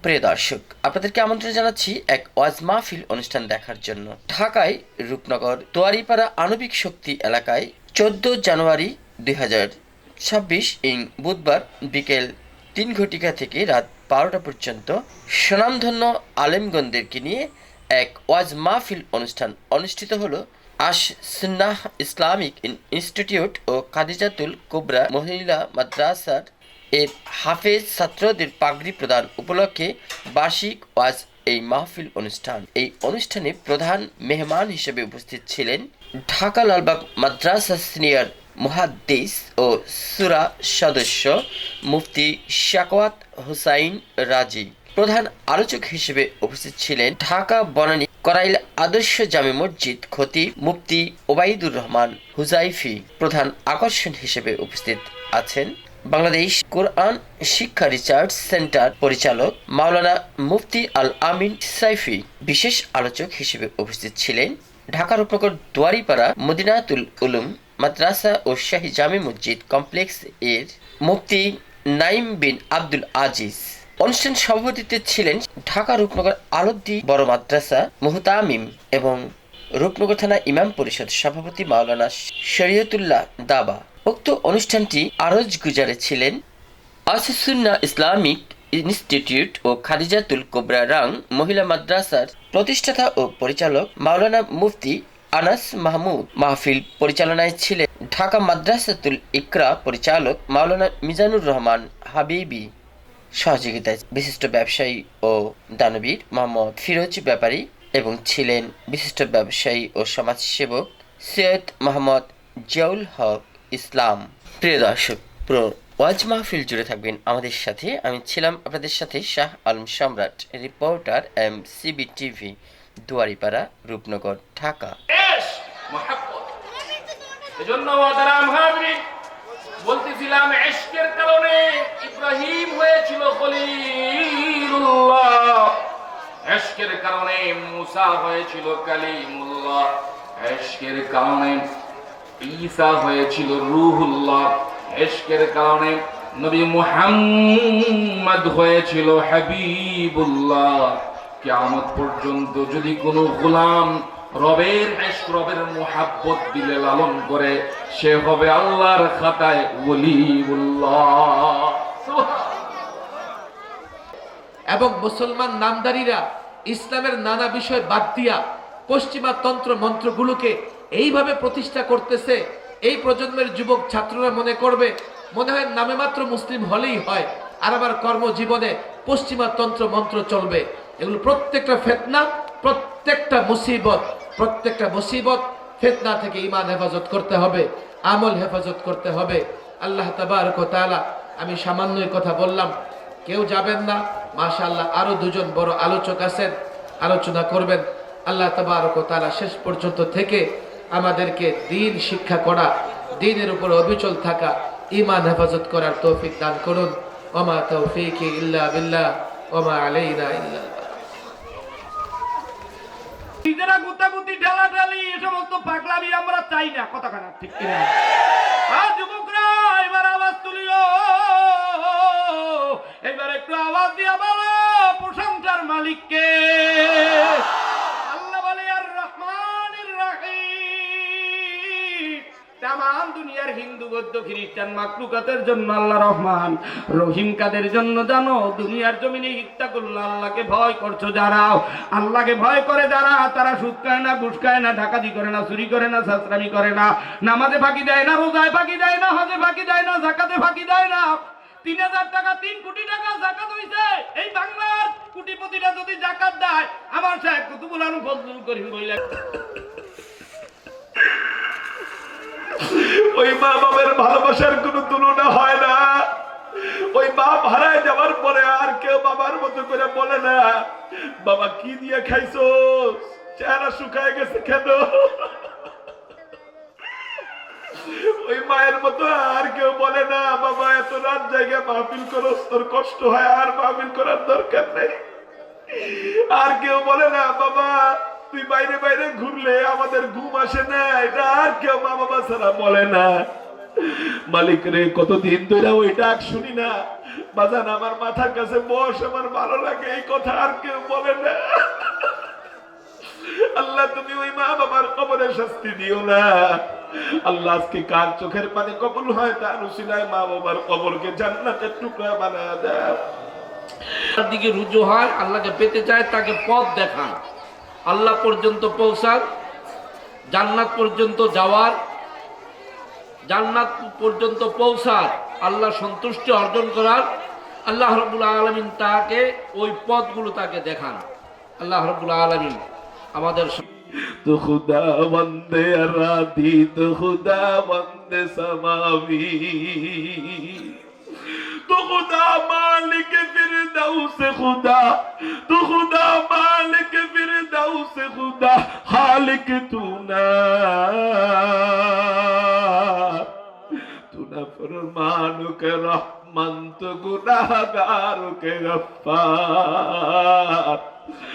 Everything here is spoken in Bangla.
প্রিয় দর্শক, আপনাদেরকে আমন্ত্রণ জানাচ্ছি এক ওয়াজ মাহফিল অনুষ্ঠান দেখার জন্য। ঢাকায় রূপনগর তোয়ারিপাড়া আণবিক শক্তি এলাকায় 14 জানুয়ারি 2026 বুধবার বিকেল 3 ঘটিকা থেকে রাত 12টা পর্যন্ত স্বনামধন্য আলেমগণদেরকে নিয়ে এক ওয়াজ মাহফিল অনুষ্ঠান অনুষ্ঠিত হলো আশ সুন্নাহ ইসলামিক ইনস্টিটিউট ও খাদিজাতুল কুবরা মহিলা মাদ্রাসার এর হাফেজ ছাত্রদের পাগড়ি প্রদান উপলক্ষে বার্ষিক ওয়াজ এই মাহফিল অনুষ্ঠান। এই অনুষ্ঠানে প্রধান মেহমান হিসেবে উপস্থিত ছিলেন ঢাকা লালবাগ মাদ্রাসা সিনিয়র মুহাদ্দিস ও সূরা সদস্য মুফতি শাকওয়াত হুসাইন রাজি। প্রধান আলোচক হিসেবে উপস্থিত ছিলেন ঢাকা বনানী করাইল আদর্শ জামে মসজিদ খতিব মুফতি ওবাইদুর রহমান হুজাইফি। প্রধান আকর্ষণ হিসেবে উপস্থিত আছেন বাংলাদেশ কোরআন শিক্ষা রিসার্চ সেন্টার পরিচালক মাওলানা মুফতি আল আমিন সাইফি। বিশেষ আলোচক হিসেবে উপস্থিত ছিলেন ঢাকা রূপনগর দুয়ারিপাড়া মদিনাতুল উলুম মাদ্রাসা ও শাহী জামে মসজিদ কমপ্লেক্স এর মুফতি নাইম বিন আব্দুল আজিজ। অনুষ্ঠান সভাপতিত্বে ছিলেন ঢাকা রূপনগর আলদ্দি বড় মাদ্রাসা মুহতামিম এবং রূপনগর থানা ইমাম পরিষদ সভাপতি মাওলানা শরীয়তুল্লাহ দাবা। উক্ত অনুষ্ঠানটি আরজ গুজারে ছিলেন আসুসুন্নাহ ইসলামিক ইনস্টিটিউট ও খাদিজাতুল কুবরা রাং মহিলা মাদ্রাসার প্রতিষ্ঠাতা ও পরিচালক মাওলানা মুফতি আনাস মাহমুদ। মাহফিল পরিচালনায় ছিলেন ঢাকা মাদ্রাসাতুল ইকরা পরিচালক মাওলানা মিজানুর রহমান হাবিবি। সহযোগিতায় বিশিষ্ট ব্যবসায়ী ও দানবীর মোহাম্মদ ফিরোজ ব্যাপারী এবং ছিলেন বিশিষ্ট ব্যবসায়ী ও সমাজসেবক সৈয়দ মোহাম্মদ জিয়াউল হক ইসলাম। প্রিয় দর্শক, পুরো ওয়াজ মাহফিল জুড়ে থাকবেন আমাদের সাথে। আমি ছিলাম আপনাদের সাথে শাহ আলম সম্রাট, reporter MCB TV, Duaripara, Rupnagar, Dhaka. বলতেছিলাম ইশকের কারণে ইব্রাহিম হয়েছিল খলিলুল্লাহ, ইশকের কারণে মুসা হয়েছিল কালিমুল্লাহ, ইশকের কারণে ঈসা হয়েছিল রূহুল্লাহ, ইশকের কারণে নবী মুহাম্মদ হয়েছিল হাবিবুল্লাহ। কিয়ামত পর্যন্ত যদি কোনো গোলাম রবের ইশক, রবের মুহাব্বত দিলে লালন করে, সে হবে আল্লাহর খাতায় ওলিউল্লাহ। এবং মুসলমান নামদারীরা ইসলামের নানা বিষয় বাদ দিয়া পশ্চিমা তন্ত্র মন্ত্রগুলোকে এইভাবে প্রতিষ্ঠা করতেছে। এই প্রজন্মের যুবক ছাত্ররা মনে করবে মনে হয় নামে মাত্র মুসলিম হলেই হয়, আর আবার কর্মজীবনে পশ্চিমা তন্ত্র মন্ত্র চলবে। এগুলো প্রত্যেকটা ফিতনা, প্রত্যেকটা মুসিবত ফিতনা থেকে ঈমান হেফাজত করতে হবে, আমল হেফাজত করতে হবে। আল্লাহ তাবারক ওয়া তাআলা, আমি সামান্যই কথা বললাম, কেউ যাবেন না, মাশাআল্লাহ আরো দুজন বড় আলোচক আছেন, আলোচনা করবেন। আল্লাহ তাবারক ওয়া তাআলা শেষ পর্যন্ত থেকে আমাদেরকে দ্বীন শিক্ষা করা, দ্বীনের উপর অবিচল থাকা, ঈমান হেফাজত করার তৌফিক দান করুন। ওমা তাওফীকি ইল্লা বিল্লাহ ওমা আলাইনা ইল্লাল বালাগ। নিজেরা গুতাগুতি ঢালাঢালি এই সমস্ত পাগলামি আমরা চাই না, কথা কানা ঠিক কিনা? আর যুবকরা এবার আওয়াজ তুলিও, এবার একটু আওয়াজ দিয়া বলো প্রশংসার মালিককে। আল্লাহ বলে আর রহমানির রহিম। তামাম দুনিয়ার হিন্দু বৌদ্ধ খ্রিস্টান মাকলুকাতের জন্য আল্লাহ রহমান, রহিম কাদের জন্য জানো? দুনিয়ার জমিনে ইত্তাকুল্লাহ, আল্লাহকে ভয় করছো যারা, আল্লাহকে ভয় করে যারা, তারা সুদ খায় না, ঘুষ খায় না, ডাকাতি করে না, চুরি করে না, ছাত্রামি করে না, নামাজে ফাঁকি দেয় না, রোজায় ফাঁকি দেয় না, হজে ফাঁকি দেয় না, যাকাতে ফাঁকি দেয় না। 3000 টাকা, 3 কোটি টাকা যাকাত হইছে। এই বাংলার কোটিপতিরা যদি যাকাত দেয়, আমার শেখ কুতুবুল আলম ফজলুল করিম বইলা ওই মা বাবার ভালোবাসার কোনো তুলনা হয় না। ওই বাপ হারায় যাওয়ার পরে আর কেউ বাবার মতো করে বলে না, বাবা কি দিয়ে খাইছো, চেহারা শুকায় গেছে কেন? ওই মায়ের মতো আর কেউ বলে না, বাবা এত রাত জায়গায় মাহফিল করো, তোর কষ্ট হয়, আর মাহফিল করার দরকার নেই। আর কেউ বলে না, বাবা তুই বাইরে বাইরে ঘুরলে আমাদের ঘুম আসে না, এটা আর কেউ মা বাবা ছাড়া বলে না। মালিক রে কতদিন ধরে ওই ডাক শুনি না। বাজান আমার মাথার কাছে বস, আমার ভালো লাগে, এই কথা আর কেউ বলে না। আল্লাহ তুমি ওই মা বাবার কবরে শাস্তি দিও না। আল্লাহ আজকে কার চোখের পানি কবুল হয় তার উসিলায় মা বাবার কবরকে জান্নাতের টুকরা বানায় দাও। তার দিকে রুজু হয়, আল্লাহকে পেতে চায়, তাকে পথ দেখান, আল্লাহ পর্যন্ত পৌঁছান, জান্নাত পর্যন্ত যাওয়ার, জান্নাত পর্যন্ত পৌঁছার, আল্লাহ সন্তুষ্টি অর্জন করার, আল্লাহ রাব্বুল আলামিন তাকে ওই পথগুলো তাকে দেখান। আল্লাহ রাব্বুল আলামিন আমাদের तो खुदा वंदे अराधी, तो खुदा वंदे समावी, तो खुदा मालिक फिरदौस खुदा, तो खुदा मालिक फिरदौस खुदा, खालिक तू ना फरमानो के रहमान, तो गुनाहगारों के गफ्फार।